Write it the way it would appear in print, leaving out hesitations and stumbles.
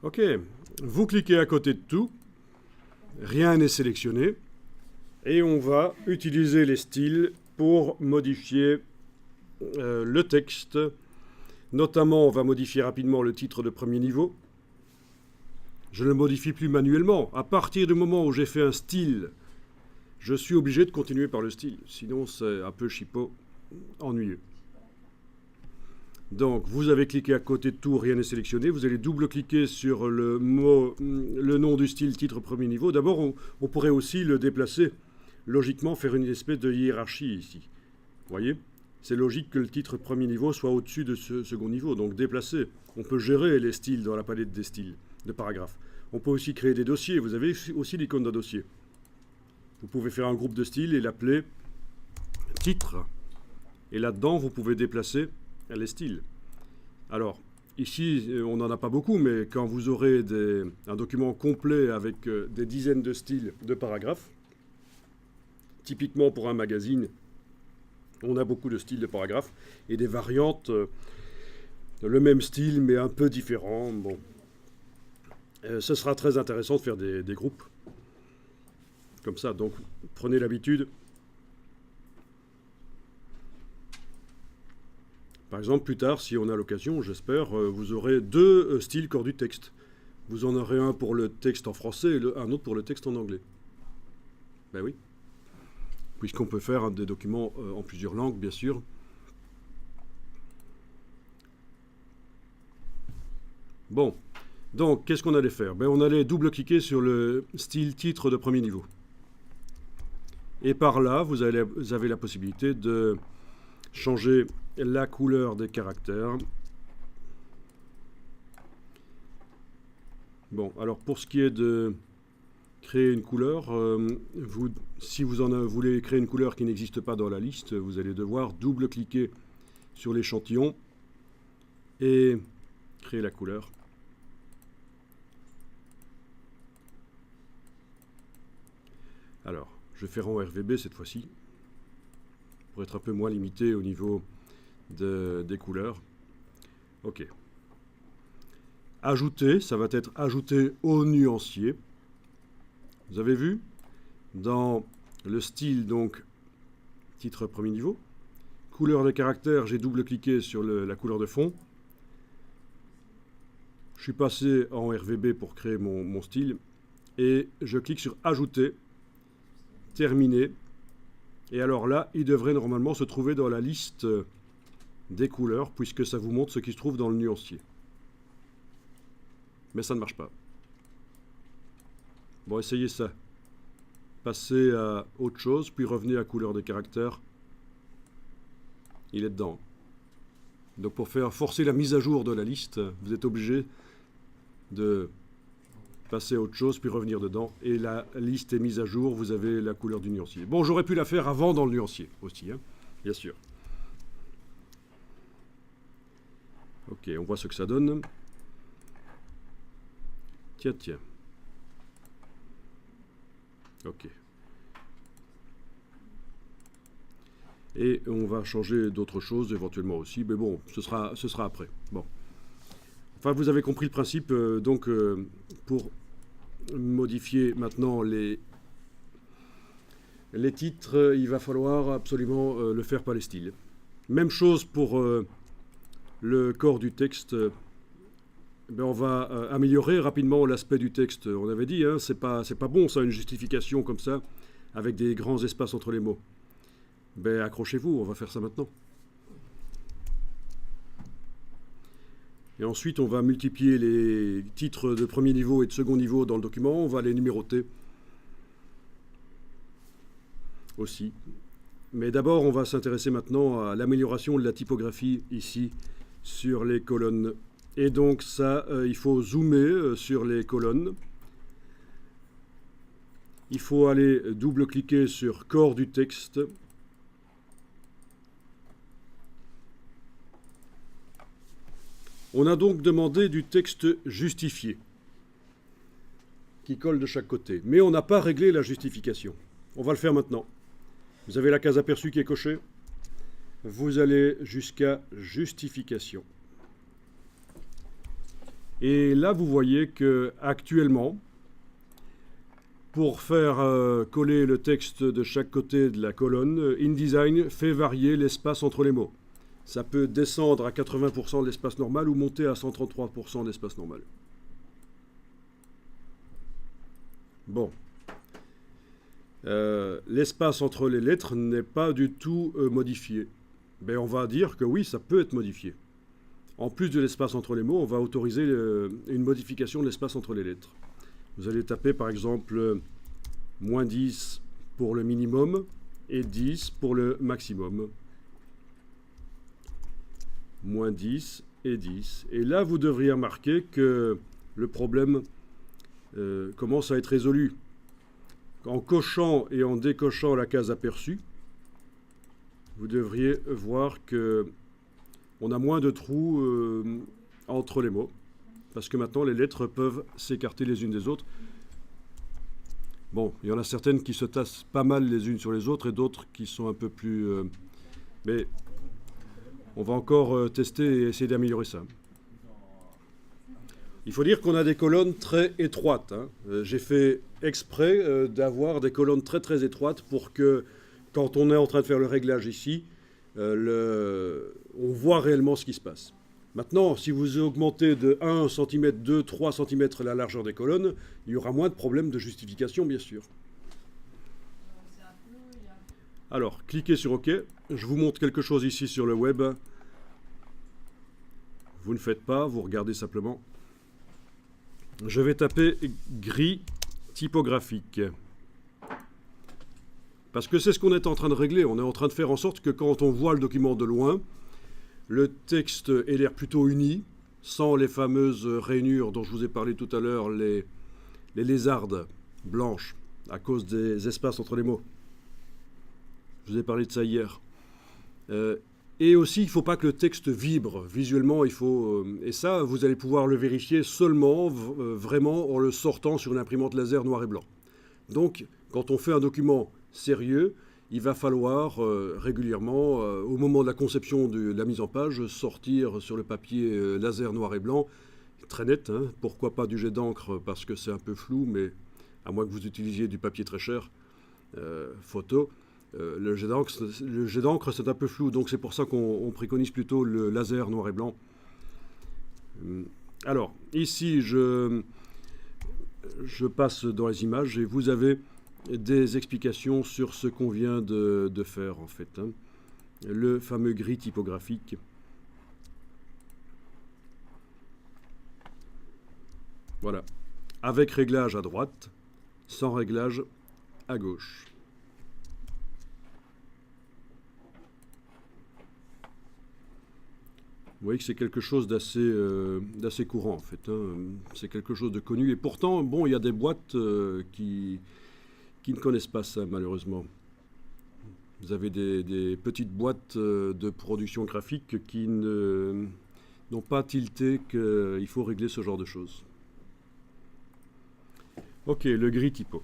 Ok, vous cliquez à côté de tout, rien n'est sélectionné, et on va utiliser les styles pour modifier le texte. Notamment, on va modifier rapidement le titre de premier niveau. Je ne le modifie plus manuellement. À partir du moment où j'ai fait un style, je suis obligé de continuer par le style. Sinon, c'est un peu chipot, ennuyeux. Donc, vous avez cliqué à côté de tout, rien n'est sélectionné. Vous allez double-cliquer sur le nom du style titre premier niveau. D'abord, on pourrait aussi le déplacer. Logiquement, faire une espèce de hiérarchie ici. Vous voyez ? C'est logique que le titre premier niveau soit au-dessus de ce second niveau. Donc, déplacer. On peut gérer les styles dans la palette des styles, de paragraphes. On peut aussi créer des dossiers. Vous avez aussi l'icône d'un dossier. Vous pouvez faire un groupe de styles et l'appeler titre. Et là-dedans, vous pouvez déplacer les styles. Alors, ici, on n'en a pas beaucoup, mais quand vous aurez un document complet avec des dizaines de styles de paragraphes, typiquement pour un magazine, on a beaucoup de styles de paragraphes et des variantes, le même style, mais un peu différent. Bon. Ce sera très intéressant de faire des groupes comme ça. Donc, prenez l'habitude. Par exemple, plus tard, si on a l'occasion, j'espère, vous aurez deux styles corps du texte. Vous en aurez un pour le texte en français et un autre pour le texte en anglais. Ben oui. Puisqu'on peut faire des documents en plusieurs langues, bien sûr. Bon. Donc, qu'est-ce qu'on allait faire? Ben, on allait double-cliquer sur le style titre de premier niveau. Et par là, vous avez la possibilité de changer la couleur des caractères. Bon, alors pour ce qui est de créer une couleur, si vous voulez créer une couleur qui n'existe pas dans la liste, vous allez devoir double-cliquer sur l'échantillon et créer la couleur. Alors, je vais faire en RVB cette fois-ci, pour être un peu moins limité au niveau des couleurs. Ok. Ajouter, ça va être ajouté au nuancier. Vous avez vu? Dans le style, donc, titre premier niveau. Couleur des caractères, j'ai double-cliqué sur la couleur de fond. Je suis passé en RVB pour créer mon style. Et je clique sur ajouter. Terminé. Et alors là, il devrait normalement se trouver dans la liste des couleurs, puisque ça vous montre ce qui se trouve dans le nuancier. Mais ça ne marche pas. Bon, essayez ça. Passez à autre chose, puis revenez à couleur des caractères. Il est dedans. Donc pour faire forcer la mise à jour de la liste, vous êtes obligé de passer à autre chose, puis revenir dedans. Et la liste est mise à jour, vous avez la couleur du nuancier. Bon, j'aurais pu la faire avant dans le nuancier aussi, hein, bien sûr. Ok, on voit ce que ça donne. Tiens. Ok. Et on va changer d'autres choses éventuellement aussi, mais bon, ce sera après. Bon. Enfin, vous avez compris le principe, donc pour modifier maintenant les titres, il va falloir absolument le faire par les styles. Même chose pour le corps du texte. Ben on va améliorer rapidement l'aspect du texte. On avait dit, hein, c'est pas bon ça, une justification comme ça, avec des grands espaces entre les mots. Ben accrochez-vous, on va faire ça maintenant. Et ensuite, on va multiplier les titres de premier niveau et de second niveau dans le document. On va les numéroter aussi. Mais d'abord, on va s'intéresser maintenant à l'amélioration de la typographie ici sur les colonnes. Et donc ça, il faut zoomer sur les colonnes. Il faut aller double-cliquer sur corps du texte. On a donc demandé du texte justifié, qui colle de chaque côté. Mais on n'a pas réglé la justification. On va le faire maintenant. Vous avez la case aperçue qui est cochée. Vous allez jusqu'à justification. Et là, vous voyez que actuellement, pour faire coller le texte de chaque côté de la colonne, InDesign fait varier l'espace entre les mots. Ça peut descendre à 80% de l'espace normal ou monter à 133% de l'espace normal. Bon. L'espace entre les lettres n'est pas du tout modifié. Ben, on va dire que oui, ça peut être modifié. En plus de l'espace entre les mots, on va autoriser une modification de l'espace entre les lettres. Vous allez taper par exemple moins 10 pour le minimum et 10 pour le maximum. Moins 10 et 10. Et là, vous devriez remarquer que le problème commence à être résolu. En cochant et en décochant la case aperçue, vous devriez voir que on a moins de trous entre les mots, parce que maintenant les lettres peuvent s'écarter les unes des autres. Bon, il y en a certaines qui se tassent pas mal les unes sur les autres et d'autres qui sont un peu plus... mais on va encore tester et essayer d'améliorer ça. Il faut dire qu'on a des colonnes très étroites. Hein. J'ai fait exprès d'avoir des colonnes très très étroites pour que, quand on est en train de faire le réglage ici, on voit réellement ce qui se passe. Maintenant, si vous augmentez de 1 cm, 2, 3 cm la largeur des colonnes, il y aura moins de problèmes de justification, bien sûr. Alors, cliquez sur OK. Je vous montre quelque chose ici sur le web. Vous ne faites pas, vous regardez simplement. Je vais taper gris typographique. Parce que c'est ce qu'on est en train de régler. On est en train de faire en sorte que quand on voit le document de loin, le texte ait l'air plutôt uni, sans les fameuses rainures dont je vous ai parlé tout à l'heure, les lézardes blanches, à cause des espaces entre les mots. Je vous ai parlé de ça hier. Et aussi, il ne faut pas que le texte vibre. Visuellement, il faut... et ça, vous allez pouvoir le vérifier seulement, vraiment, en le sortant sur une imprimante laser noir et blanc. Donc, quand on fait un document sérieux, il va falloir régulièrement, au moment de la conception de la mise en page, sortir sur le papier laser noir et blanc, très net, hein, pourquoi pas du jet d'encre, parce que c'est un peu flou, mais à moins que vous utilisiez du papier très cher, photo, le jet d'encre c'est un peu flou, donc c'est pour ça qu'on préconise plutôt le laser noir et blanc. Alors, ici, je passe dans les images et vous avez des explications sur ce qu'on vient de faire en fait. Hein. Le fameux gris typographique. Voilà. Avec réglage à droite, sans réglage à gauche. Vous voyez que c'est quelque chose d'assez courant en fait. Hein. C'est quelque chose de connu. Et pourtant, bon, il y a des boîtes qui ne connaissent pas ça, malheureusement. Vous avez des petites boîtes de production graphique qui n'ont pas tilté qu'il faut régler ce genre de choses. Ok, le gris typo.